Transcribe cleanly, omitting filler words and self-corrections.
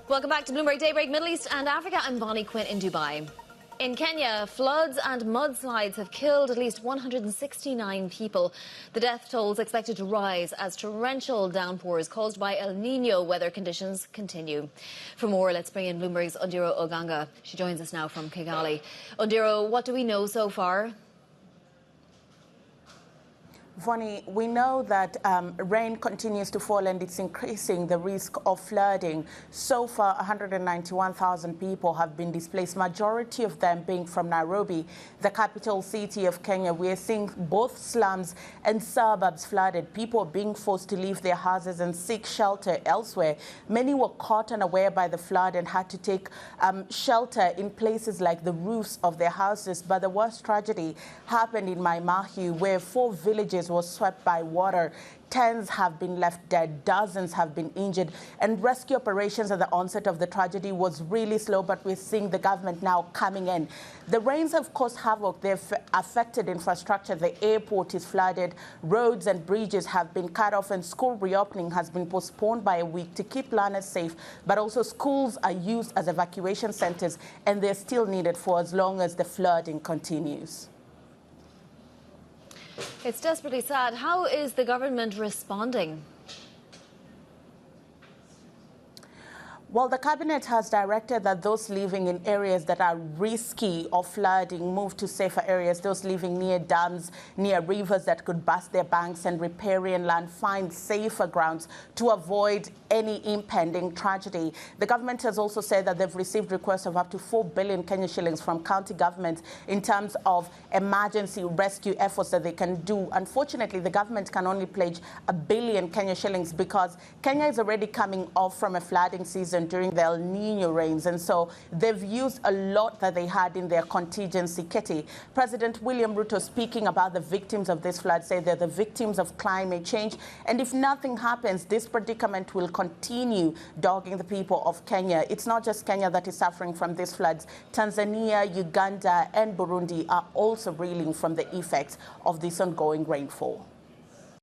Welcome back to Bloomberg Daybreak, Middle East and Africa. I'm Vonnie Quinn in Dubai. In Kenya, floods and mudslides have killed at least 169 people. The death toll is expected to rise as torrential downpours caused by El Niño weather conditions continue. For more, let's bring in Bloomberg's Ondiro Oganga. She joins us now from Kigali. Ondiro, what do we know so far? Vonnie, we know that rain continues to fall and it's increasing the risk of flooding. So far, 191,000 people have been displaced, majority of them being from Nairobi, the capital city of Kenya. We are seeing both slums and suburbs flooded, people being forced to leave their houses and seek shelter elsewhere. Many were caught unaware by the flood and had to take shelter in places like the roofs of their houses. But the worst tragedy happened in Mai Mahiu, where 4 villages was swept by water. Tens have been left dead, dozens have been injured, and rescue operations at the onset of the tragedy was really slow, but we're seeing the government now coming in. The rains have caused havoc. They've affected infrastructure. The airport is flooded, roads and bridges have been cut off, and school reopening has been postponed by a week to keep learners safe. But also schools are used as evacuation centers, and they're still needed for as long as the flooding continues. It's desperately sad. How is the government responding? Well, the cabinet has directed that those living in areas that are risky of flooding move to safer areas. Those living near dams, near rivers that could burst their banks and riparian land find safer grounds to avoid any impending tragedy. The government has also said that they've received requests of up to 4 billion Kenya shillings from county governments in terms of emergency rescue efforts that they can do. Unfortunately, the government can only pledge 1 billion Kenya shillings because Kenya is already coming off from a flooding season during the El Niño rains, and so they've used a lot that they had in their contingency kitty. President William Ruto, speaking about the victims of this flood, said they're the victims of climate change, and if nothing happens, this predicament will continue dogging the people of Kenya. It's not just Kenya that is suffering from these floods. Tanzania, Uganda, and Burundi are also reeling from the effects of this ongoing rainfall.